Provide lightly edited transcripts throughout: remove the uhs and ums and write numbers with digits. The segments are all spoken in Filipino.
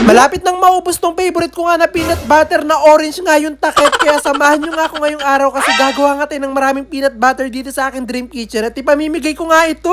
Malapit nang maubos tong favorite ko nga na peanut butter na orange nga yung takip. Kaya samahan nyo nga ako ngayong araw kasi gagawa nga tayo ng maraming peanut butter dito sa aking dream kitchen. At ipamimigay ko nga ito.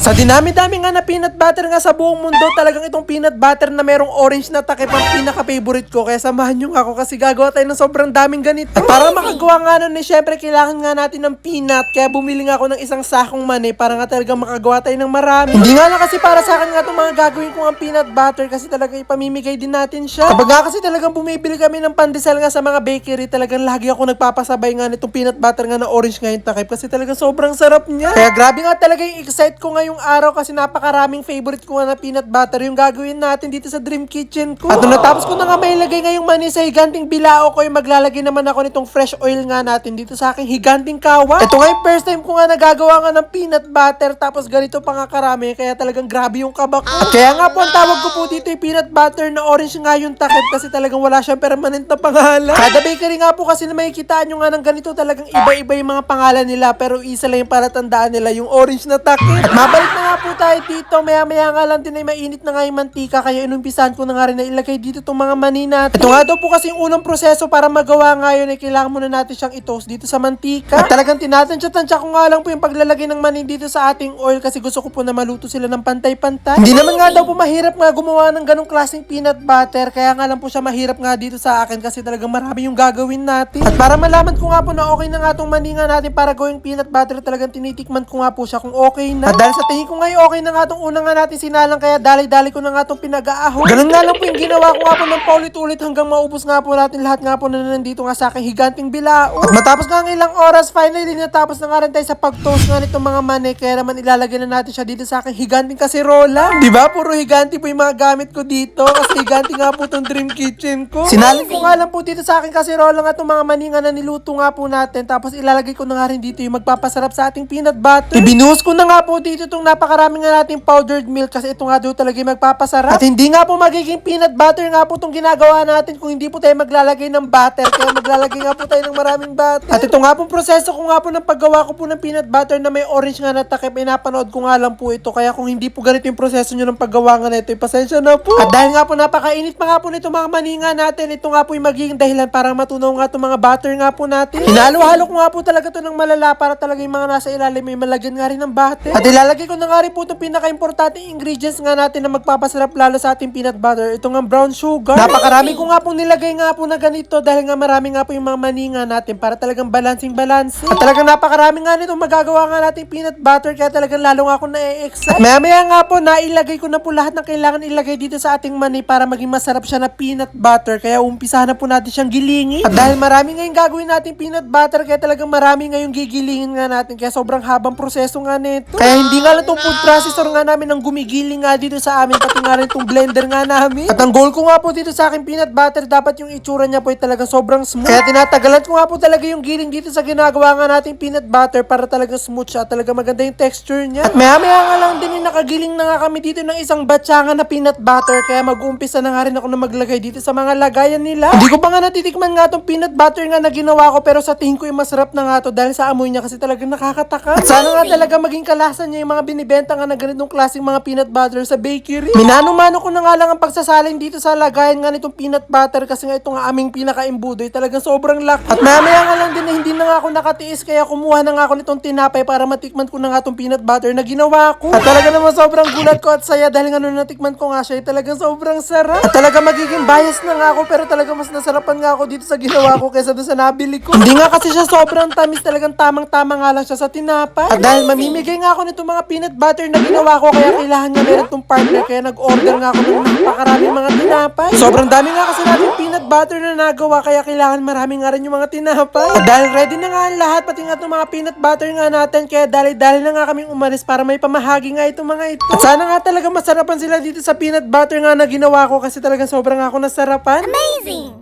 Sa dinami-dami nga na peanut butter nga sa buong mundo, talagang itong peanut butter na merong orange na takip ang pinaka-favorite ko. Kaya samahan nyo nga ako kasi gagawa tayo ng sobrang daming ganito. At para makagawa nga nun, syempre kailangan nga natin ng peanut. Kaya bumili nga ako ng isang sakong mani para nga talagang makagawa tayo ng marami. Hindi nga lang kasi para sa akin nga itong mga gagawin ko ang peanut butter kasi talaga ipamimigay din natin siya. Kapag nga kasi talagang bumibili kami ng pandesal nga sa mga bakery, talagang lagi ako nagpapasabay nga nitong peanut butter nga na orange nga yung takip kasi talagang sobrang sarap niya. Kaya grabe nga talaga yung excite ko ngayong araw kasi napakaraming favorite ko nga na peanut butter yung gagawin natin dito sa dream kitchen ko. At nung natapos ko na nga mailagay ngayong mani sa higanting bilao ko, yung maglalagay naman ako nitong fresh oil nga natin dito sa aking higanting kawa. Ito nga yung first time ko nga nagagawa nga ng peanut butter tapos ganito pa nga karami kaya talagang grabe yung kabak ko. At kaya nga po ang tawag ko po dito yung peanut butter na orange nga yung takip kasi talagang wala siyang permanent na pangalan. Kada bakery nga po kasi na makikitaan nyo nga ng ganito talagang iba-iba yung mga pangalan nila pero isa lang yung palatandaan nila yung orange na takip. At mabalik na nga po tayo dito, maya-maya nga lang din ay mainit na nga yung mantika kaya inumpisahan ko na nga rin na ilagay dito itong mga mani natin. Ito nga daw po kasi yung unang proseso para magawa nga yun ay kailangan muna natin siyang i-toast dito sa mantika. At talagang tinatansya-tansya ko nga lang po yung paglalagay ng mani dito sa ating oil kasi gusto ko po na maluto sila ng pantay-pantay. Hindi naman nga daw po mahirap nga gumawa ng ganong klaseng peanut butter kaya nga lang po siya mahirap nga dito sa akin kasi talagang marami yung gagawin natin. At para malaman ko nga po na okay na nga itong mani nga natin para gawing peanut butter talagang tinitikman ko nga po siya kung okay na. At dahil sa tingin ko nga okay na nga itong una nga natin sinalang kaya dali-dali ko na nga itong pinag-aahon. Ganun nga lang po yung ginawa ko nga po ng paulit-ulit hanggang maubos nga po natin lahat nga po na nandito nga sa aking higanting bilao. At matapos nga ng ilang oras, finally natapos na nga rin tayo sa pag-toast nga nitong mga mani kaya naman ilalagay na natin siya dito sa aking higanting kasirola. Diba? Puro higanti po yung mga gamit ko dito kasi higanti nga po itong dream kitchen ko. Sinalin ko nga lang po dito sa aking kasirola nga itong mga mani nga na niluto nga po natin tapos ilalagay ko na nga rin dito yung magpapasarap sa ating peanut butter. Ibinuhos ko na nga po dito itong napakarami nga nating powdered milk kasi ito nga daw talaga yung magpapasarap. At hindi nga po magiging peanut butter nga po itong ginagawa natin kung hindi po tayo maglalagay ng butter kaya maglalagay nga po tayo ng maraming butter. At ito nga po proseso ko nga po ng paggawa ko po ng peanut butter na may orange nga na takip ay napanood ko nga lang po ito kaya kung hindi po ganito yung proseso nyo ng paggawa nga na ito, pasensya na po. At dahil nga po napakainit pa nga po nito mga maninga natin, ito nga po yung magiging dahilan para matunaw nga itong mga butter nga po natin. Hinalo-halo ko nga po talaga ito ng malala para talaga yung mga nasa ilalim may malagyan nga rin ng butter. At ilalagay ko na nga rin po itong pinaka-importanting ingredients nga natin na magpapasarap lalo sa ating peanut butter. Ito nga brown sugar. Napakarami ko nga po nilagay nga po na ganito dahil nga marami nga po yung mga maninga natin para talagang balancing. At talagang napakarami nga nito magagawa nga nating peanut butter kaya talagang lalo nga ako na-excite. At maya-maya nga po nailagay ko na po lahat ng kailangan ilagay dito sa ating mani para maging masarap siya na peanut butter kaya umpisahan na po natin siyang gilingin. At dahil marami ngayong gagawin nating peanut butter kaya talagang marami ngayong gigilingin nga natin kaya sobrang habang proseso nga nito. Kaya hindi nga lang itong food processor nga namin ang gumigiling nga dito sa amin pati nga rin itong blender nga namin. At ang goal ko nga po dito sa aking peanut butter dapat yung itsura niya po ay talagang sobrang smooth. Kaya tinatagalan ko nga po talaga yung giling dito sa ginagawa nga nating peanut butter para talagang smooth siya at talagang maganda yung texture niya. At maya-maya nga lang din nakagiling na nga kami dito ng isang batsa nga na peanut butter kaya mag-uumpisa na nga rin ako na maglagay dito sa mga lagayan nila. Hindi ko pa nga natitikman nga itong peanut butter nga na ginawa ko pero sa tingin ko yung masarap na nga to dahil sa amoy niya kasi talagang nakakataka. At sana nga talaga maging kalasan niya yung mga binibenta nga na ganitong klaseng mga peanut butter sa bakery. Minano-mano ko na nga lang ang pagsasalin dito sa lagayan nga nitong peanut butter kasi nga ito nga aming pinaka-imbudo ay talagang sobrang laki. At mamaya nga lang din na hindi na nga ako nakatiis kaya kumuha na nga ako nitong tinapay para matikman ko na nga itong peanut butter na ginawa ko. At talaga naman sobrang gulat ko at saya dahil nga nung natikman ko nga siya ay talagang sobrang sarap. At talaga magiging bias na nga ako pero talaga mas nasarapan nga ako dito sa ginawa ko kaysa doon sa nabili ko. Hindi nga kasi siya sobrang tamis talagang tamang-tama nga lang siya sa tinapay. At dahil mamimigay nga ako nitong mga peanut butter na ginawa ko kaya kailangan nga meron itong partner kaya nag-order nga ako ng napakaraming mga tinapay. Sobrang dami nga kasi natin peanut butter na nagawa kaya kailangan marami nga rin yung mga tinapay. At dahil ready na nga ang lahat pati nga itong mga peanut butter nga natin kaya dali-dali na nga kaming umalis para may pamahagi nga itong mga ito. At sana nga talaga masarapan sila dito sa peanut butter nga na ginawa ko kasi talagang sobrang ako nasarapan. Amazing!